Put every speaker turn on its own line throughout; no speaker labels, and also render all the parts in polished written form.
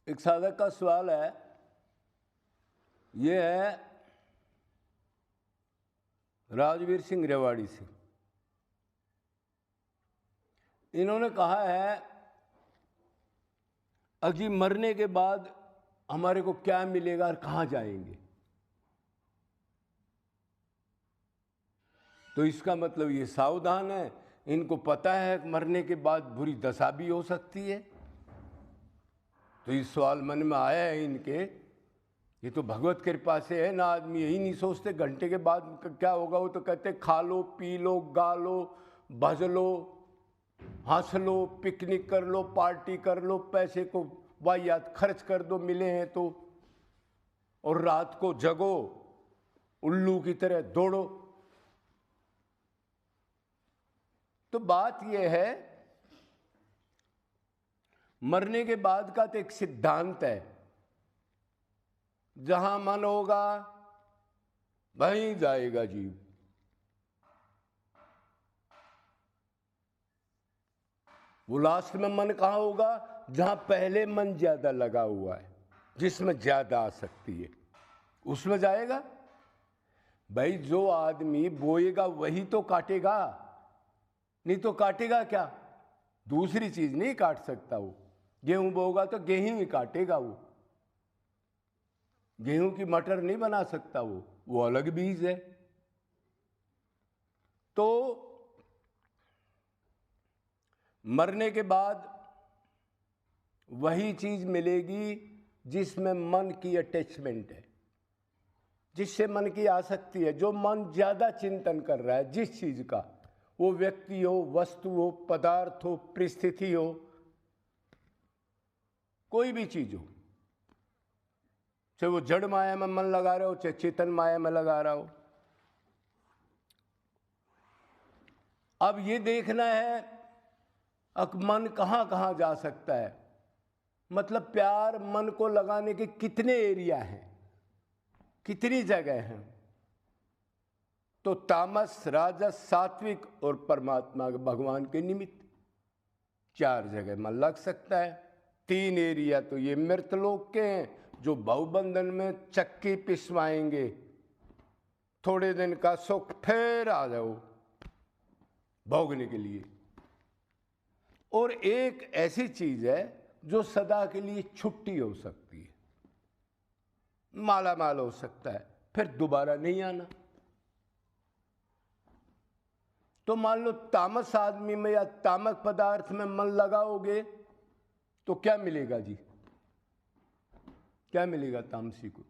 एक साधक का सवाल है, ये है राजवीर सिंह रेवाड़ी से। इन्होंने कहा है अजी मरने के बाद हमारे को क्या मिलेगा और कहाँ जाएंगे। तो इसका मतलब ये सावधान है, इनको पता है कि मरने के बाद बुरी दशा भी हो सकती है। तो ये सवाल मन में आया है इनके, ये तो भगवत कृपा से है ना। आदमी यही नहीं सोचते घंटे के बाद क्या होगा। वो तो कहते खा लो, पी लो, गा लो, भज लो, हंस लो, पिकनिक कर लो, पार्टी कर लो, पैसे को वाहियात खर्च कर दो मिले हैं तो, और रात को जगो, उल्लू की तरह दौड़ो। तो बात यह है, मरने के बाद का तो एक सिद्धांत है, जहां मन होगा वहीं जाएगा जीव। वो लास्ट में मन कहां होगा? जहां पहले मन ज्यादा लगा हुआ है, जिसमें ज्यादा आसक्ति है, उसमें जाएगा। भाई जो आदमी बोएगा वही तो काटेगा, नहीं तो काटेगा क्या? दूसरी चीज नहीं काट सकता वो। गेहूं बोगा तो गेहूं ही काटेगा वो, गेहूं की मटर नहीं बना सकता वो अलग बीज है। तो मरने के बाद वही चीज मिलेगी जिसमें मन की अटैचमेंट है, जिससे मन की आसक्ति है, जो मन ज्यादा चिंतन कर रहा है जिस चीज का, वो व्यक्ति हो, वस्तु हो, पदार्थ हो, परिस्थिति हो, कोई भी चीज हो, चाहे वो जड़ माया में मन लगा रहे हो, चाहे चेतन माया में लगा रहा हो। अब ये देखना है अब मन कहां कहां जा सकता है, मतलब प्यार मन को लगाने के कितने एरिया हैं, कितनी जगह हैं। तो तामस, राजस, सात्विक और परमात्मा भगवान के निमित्त 4 जगह मन लग सकता है। 3 एरिया तो ये मृतलोक के हैं, जो बहुबंधन में चक्की पिसवाएंगे, थोड़े दिन का सुख फिर आ जाओ भोगने के लिए। और एक ऐसी चीज है जो सदा के लिए छुट्टी हो सकती है, माला माल हो सकता है, फिर दोबारा नहीं आना। तो मान लो तामस आदमी में या तामक पदार्थ में मन लगाओगे तो क्या मिलेगा जी? क्या मिलेगा तामसी को?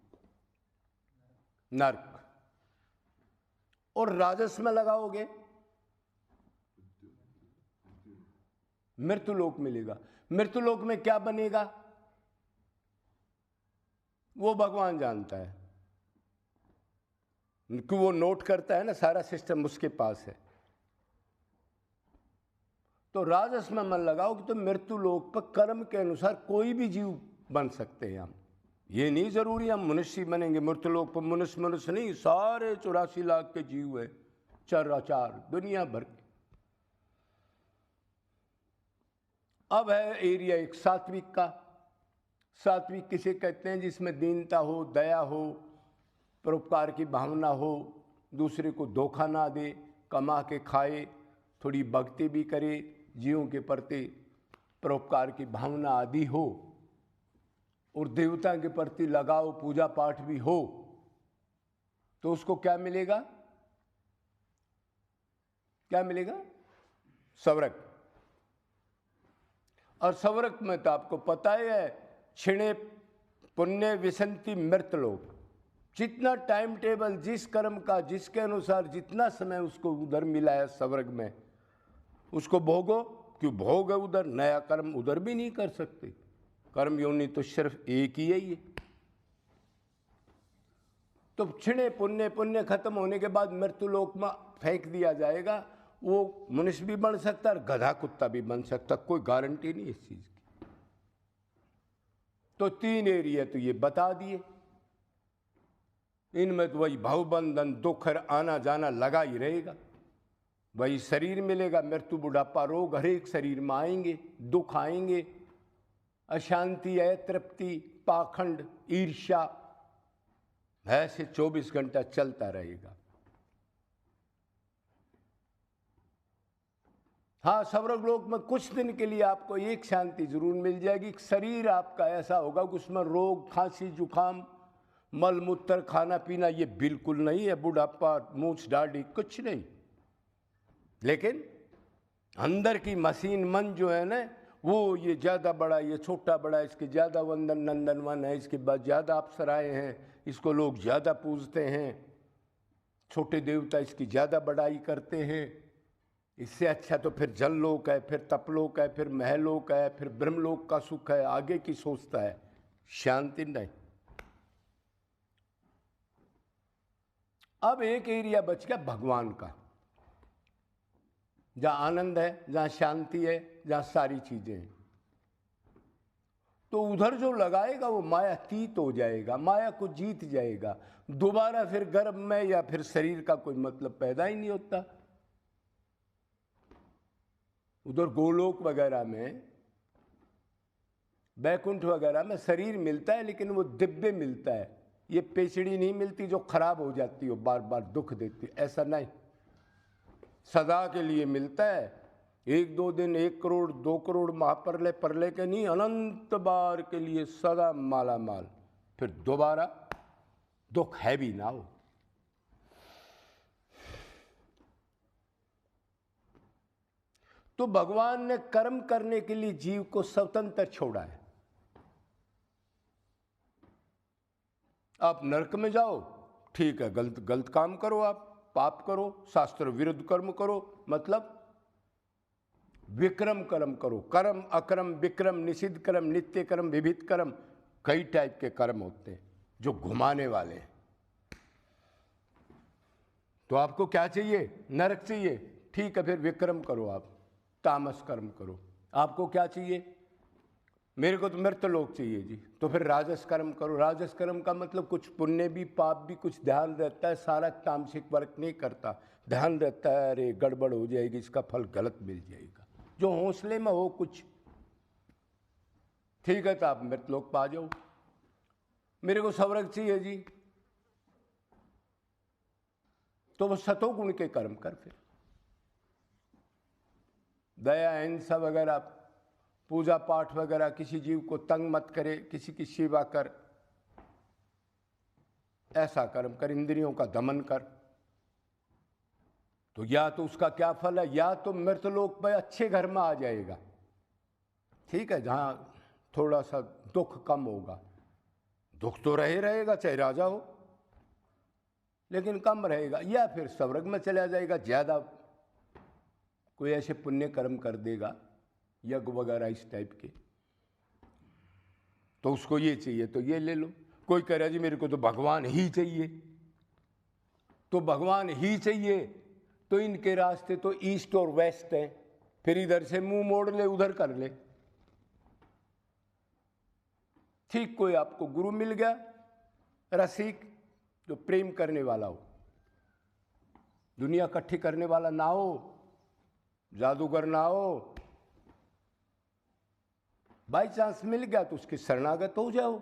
नरक। और राजस में लगाओगे मृत्युलोक मिलेगा। मृत्युलोक में क्या बनेगा वो भगवान जानता है, क्योंकि वो नोट करता है ना, सारा सिस्टम उसके पास है। तो राजस में मन लगाओगे तो मृत्युलोक पर कर्म के अनुसार कोई भी जीव बन सकते हैं हम। ये नहीं जरूरी हम मनुष्य बनेंगे मृत्युलोक पर। मनुष्य नहीं, सारे 84 लाख के जीव है, चराचार दुनिया भर के। अब है एरिया एक सात्विक का। सात्विक किसे कहते हैं? जिसमें दीनता हो, दया हो, परोपकार की भावना हो, दूसरे को धोखा ना दे, कमा के खाए, थोड़ी भक्ति भी करे, जीवों के प्रति परोपकार की भावना आदि हो, और देवता के प्रति लगाव, पूजा पाठ भी हो, तो उसको क्या मिलेगा? क्या मिलेगा? स्वर्ग। और स्वर्ग में तो आपको पता ही है, क्षिणे पुण्य विसंति मृतलोक। जितना टाइम टेबल जिस कर्म का, जिसके अनुसार जितना समय उसको उधर मिला है स्वर्ग में, उसको भोगो। क्यों भोग है उधर, नया कर्म उधर भी नहीं कर सकते। कर्म योनि तो सिर्फ एक ही है ये। तो क्षिणे पुण्य खत्म होने के बाद मृत्युलोक में फेंक दिया जाएगा। वो मनुष्य भी बन सकता है और गधा कुत्ता भी बन सकता, कोई गारंटी नहीं इस चीज की। तो 3 एरिया तो ये बता दिए। इनमें तो वही भवबंधन, दुख, आना जाना लगा ही रहेगा। वही शरीर मिलेगा, मृत्यु, बुढ़ापा, रोग हर एक शरीर में आएंगे, दुख आएंगे, अशांति, अतृप्ति, पाखंड, ईर्ष्या, ऐसे 24 घंटा चलता रहेगा। हाँ, स्वर्गलोक में कुछ दिन के लिए आपको एक शांति जरूर मिल जाएगी। शरीर आपका ऐसा होगा कि उसमें रोग, खांसी, जुकाम, मल मूत्र, खाना पीना ये बिल्कुल नहीं है, बुढ़ापा, मूछ दाढ़ी कुछ नहीं। लेकिन अंदर की मशीन मन जो है ना, वो ये ज़्यादा बड़ा, ये छोटा बड़ा, इसके ज़्यादा वंदन नंदनवन है, इसके बाद ज़्यादा अप्सराएँ हैं, इसको लोग ज़्यादा पूजते हैं, छोटे देवता इसकी ज़्यादा बड़ाई करते हैं। इससे अच्छा तो फिर जललोक है, फिर तपलोक है, फिर महलोक है, फिर ब्रह्मलोक का सुख है। आगे की सोचता है, शांति नहीं। अब एक एरिया बच गया भगवान का, जहाँ आनंद है, जहाँ शांति है, जहाँ सारी चीजें हैं। तो उधर जो लगाएगा वो मायातीत हो जाएगा, माया को जीत जाएगा। दोबारा फिर गर्भ में या फिर शरीर का कोई मतलब पैदा ही नहीं होता। उधर गोलोक वगैरह में, बैकुंठ वगैरह में शरीर मिलता है, लेकिन वो दिव्य मिलता है। ये पेचड़ी नहीं मिलती जो खराब हो जाती हो, बार बार दुख देती, ऐसा नहीं। सदा के लिए मिलता है। 1-2 दिन, 1 करोड़, 2 करोड़ महाप्रलय प्रलय के नहीं, अनंत बार के लिए सदा माला माल। फिर दोबारा दुख है भी ना हो। तो भगवान ने कर्म करने के लिए जीव को स्वतंत्र छोड़ा है। आप नरक में जाओ, ठीक है, गलत काम करो, आप पाप करो, शास्त्र विरुद्ध कर्म करो, मतलब विक्रम कर्म करो। कर्म, अकर्म, विक्रम, निषिद्ध कर्म, नित्य कर्म, विभिन्न कर्म, कई टाइप के कर्म होते हैं जो घुमाने वाले हैं। तो आपको क्या चाहिए? नरक चाहिए, ठीक है, फिर विक्रम करो, आप तामस कर्म करो। आपको क्या चाहिए? मेरे को तो मृत्यलोक चाहिए जी, तो फिर राजस कर्म करो। राजस कर्म का मतलब कुछ पुण्य भी, पाप भी, कुछ ध्यान रहता है, सारा तामसिक वर्क नहीं करता। ध्यान रहता है, अरे गड़बड़ हो जाएगी, इसका फल गलत मिल जाएगा। जो हौसले में हो कुछ, ठीक है, तो आप मृत्यलोक पा जाओ। मेरे को स्वर्ग चाहिए जी, तो वो सतोगुण के कर्म कर, फिर दया, अहिंसा वगैरह, पूजा पाठ वगैरह, किसी जीव को तंग मत करे, किसी की सेवा कर, ऐसा कर्म कर, इंद्रियों का दमन कर। तो या तो उसका क्या फल है, या तो मृतलोक में अच्छे घर में आ जाएगा, ठीक है, जहां थोड़ा सा दुख कम होगा। दुख तो रहेगा, चाहे राजा हो, लेकिन कम रहेगा। या फिर स्वर्ग में चला जाएगा, ज्यादा कोई ऐसे पुण्य कर्म कर देगा, यज्ञ वगैरह इस टाइप के, तो उसको ये चाहिए तो ये ले लो। कोई कह रहा जी मेरे को तो भगवान ही चाहिए, तो भगवान ही चाहिए, तो इनके रास्ते तो ईस्ट और वेस्ट हैं, फिर इधर से मुंह मोड़ ले, उधर कर ले। ठीक, कोई आपको गुरु मिल गया रसिक, जो प्रेम करने वाला हो, दुनिया इकट्ठी करने वाला ना हो, जादूगर ना हो, बाई चांस मिल गया तो उसके शरणागत हो जाओ,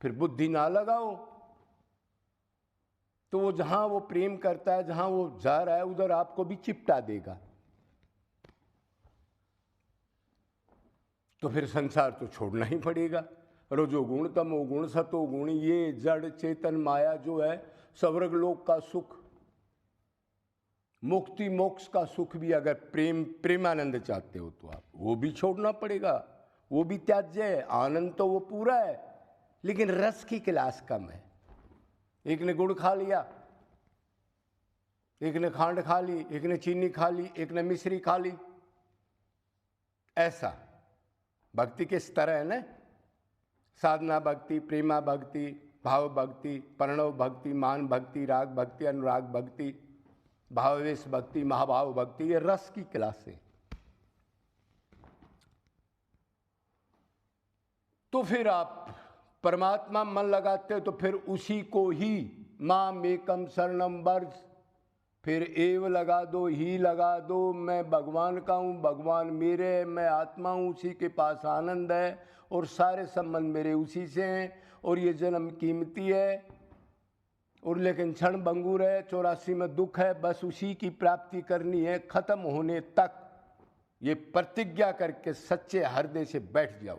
फिर बुद्धि ना लगाओ, तो वो जहां वो प्रेम करता है, जहां वो जा रहा है, उधर आपको भी चिपटा देगा। तो फिर संसार तो छोड़ना ही पड़ेगा। रजोगुण, तमोगुण, सतोगुण, ये जड़ चेतन माया जो है, स्वर्ग लोक का सुख, मुक्ति मोक्ष का सुख भी अगर प्रेमानंद चाहते हो तो आप वो भी छोड़ना पड़ेगा, वो भी त्याज्य है। आनंद तो वो पूरा है, लेकिन रस की क्लास कम है। एक ने गुड़ खा लिया, एक ने खांड खा ली, एक ने चीनी खा ली, एक ने मिश्री खा ली, ऐसा भक्ति के स्तर है ना, साधना भक्ति, प्रेमा भक्ति, भाव भक्ति, प्रणव भक्ति, मान भक्ति, राग भक्ति, अनुराग भक्ति, भावावेश भक्ति, महाभाव भक्ति, ये रस की क्लास है। तो फिर आप परमात्मा मन लगाते हो तो फिर उसी को ही माम एकम शरणम व्रज, फिर एव लगा दो, ही लगा दो, मैं भगवान का हूँ, भगवान मेरे, मैं आत्मा हूँ, उसी के पास आनंद है और सारे संबंध मेरे उसी से हैं और ये जन्म कीमती है और लेकिन क्षण भंगुर है, 84 में दुख है, बस उसी की प्राप्ति करनी है खत्म होने तक। ये प्रतिज्ञा करके सच्चे हृदय से बैठ जाओ।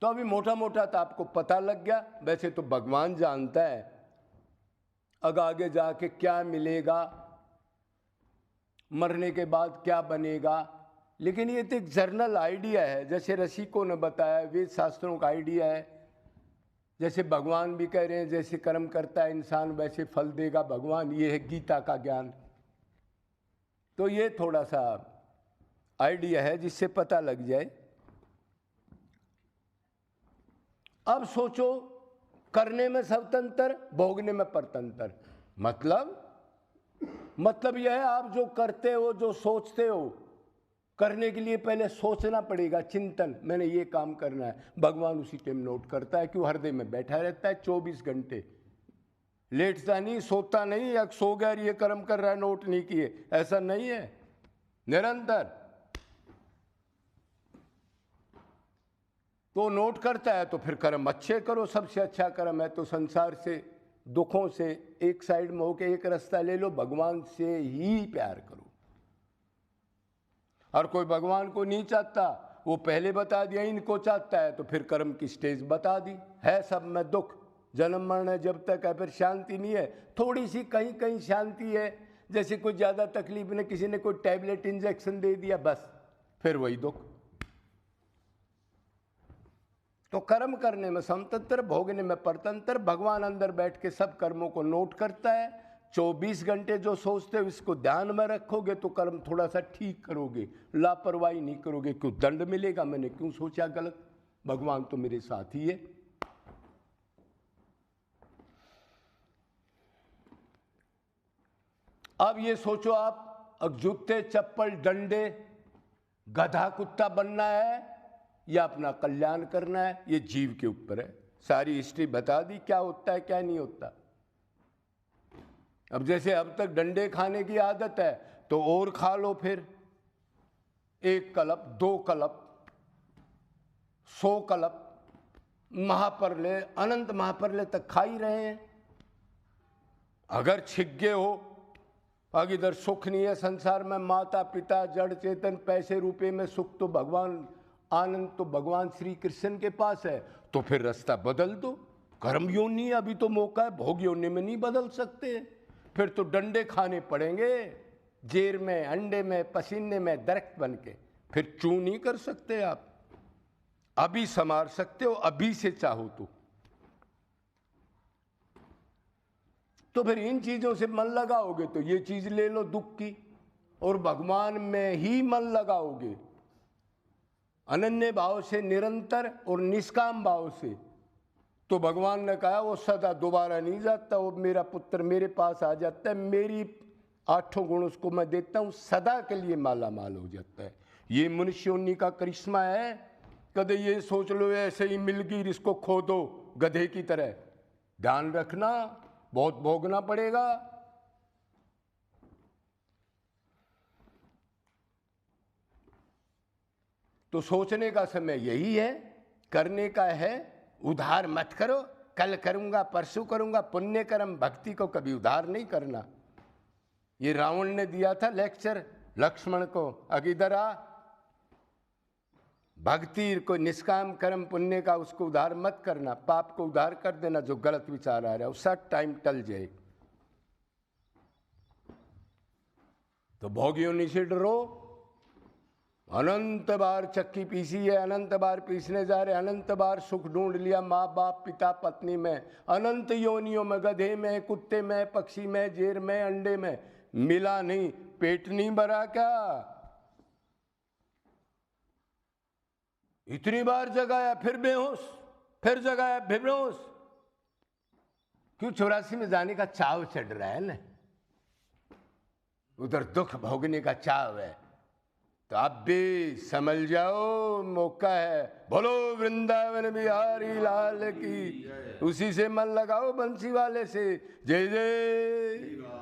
तो अभी मोटा मोटा तो आपको पता लग गया, वैसे तो भगवान जानता है अब आगे जाके क्या मिलेगा, मरने के बाद क्या बनेगा, लेकिन ये तो एक जर्नल आइडिया है, जैसे रसिकों ने बताया, वेद शास्त्रों का आइडिया है। जैसे भगवान भी कह रहे हैं जैसे कर्म करता है इंसान वैसे फल देगा भगवान, ये है गीता का ज्ञान। तो ये थोड़ा सा आइडिया है जिससे पता लग जाए। अब सोचो, करने में स्वतंत्र, भोगने में परतंत्र। मतलब यह है आप जो करते हो, जो सोचते हो, करने के लिए पहले सोचना पड़ेगा, चिंतन, मैंने ये काम करना है। भगवान उसी टाइम नोट करता है, क्यों? हृदय में बैठा रहता है 24 घंटे, लेटता नहीं, सोता नहीं, या सो गया ये कर्म कर रहा है नोट नहीं किए, ऐसा नहीं है, निरंतर। तो नोट करता है तो फिर कर्म अच्छे करो, सबसे अच्छा कर्म है तो संसार से, दुखों से एक साइड में होके एक रास्ता ले लो, भगवान से ही प्यार करो। और कोई भगवान को नहीं चाहता, वो पहले बता दिया इनको चाहता है, तो फिर कर्म की स्टेज बता दी है, सब में दुख, जन्म मरण है जब तक है, फिर शांति नहीं है, थोड़ी सी कहीं कहीं शांति है, जैसे कोई ज़्यादा तकलीफ नहीं, किसी ने कोई टैबलेट इंजेक्शन दे दिया, बस फिर वही दुख। तो कर्म करने में स्वतंत्र, भोगने में परतंत्र। भगवान अंदर बैठ के सब कर्मों को नोट करता है। 24 घंटे जो सोचते हो इसको ध्यान में रखोगे तो कर्म थोड़ा सा ठीक करोगे, लापरवाही नहीं करोगे, क्यों? दंड मिलेगा, मैंने क्यों सोचा गलत, भगवान तो मेरे साथ ही है। अब ये सोचो, आप जूते चप्पल डंडे गधा कुत्ता बनना है या अपना कल्याण करना है, ये जीव के ऊपर है। सारी हिस्ट्री बता दी क्या होता है क्या नहीं होता। अब जैसे अब तक डंडे खाने की आदत है तो और खा लो, फिर 1 कलप 2 कलप 100 कलप, महाप्रलय अनंत महाप्रलय तक खा ही रहे हैं। अगर छिग्गे हो, अब इधर सुख नहीं है संसार में, माता पिता जड़ चेतन पैसे रुपए में सुख, तो भगवान आनंद तो भगवान श्री कृष्ण के पास है, तो फिर रास्ता बदल दो। कर्म योनि अभी तो मौका है, भोग योनि में नहीं बदल सकते, फिर तो डंडे खाने पड़ेंगे, जेर में, अंडे में, पसीने में दरख्त बन के, फिर चू नहीं कर सकते आप। अभी संवार सकते हो, अभी से चाहो तो फिर इन चीजों से मन लगाओगे तो ये चीज ले लो दुख की, और भगवान में ही मन लगाओगे अनन्य भाव से, निरंतर और निष्काम भाव से, तो भगवान ने कहा वो सदा दोबारा नहीं जाता, वो मेरा पुत्र मेरे पास आ जाता है, मेरी 8 गुण उसको मैं देता हूँ, सदा के लिए माला माल हो जाता है। ये मनुष्योन्नी का करिश्मा है। कदे ये सोच लो ऐसे ही मिल गई इसको खो दो गधे की तरह, ध्यान रखना बहुत भोगना पड़ेगा। तो सोचने का समय यही है, करने का है। उधार मत करो, कल करूंगा परसों करूंगा, पुण्य कर्म, भक्ति को कभी उधार नहीं करना। ये रावण ने दिया था लेक्चर लक्ष्मण को, अगिधर आ, भक्ति को, निष्काम कर्म पुण्य का उसको उधार मत करना, पाप को उधार कर देना जो गलत विचार आ रहा है, उसका टाइम टल जाए। तो भोगियों से डरो, अनंत बार चक्की पीसी है, अनंत बार पीसने जा रहे, अनंत बार सुख ढूंढ लिया माँ बाप पिता पत्नी में, अनंत योनियों में, गधे में, कुत्ते में, पक्षी में, जेर में, अंडे में, मिला नहीं, पेट नहीं भरा क्या? इतनी बार जगाया फिर बेहोश, फिर जगाया फिर बेहोश, क्यों? 84 में जाने का चाव चढ़ रहा है ना, उधर दुख भोगने का चाव है। तो आप भी समझ जाओ, मौका है। बोलो वृंदावन बिहारी लाल की। उसी से मन लगाओ, बंसी वाले से। जय जय।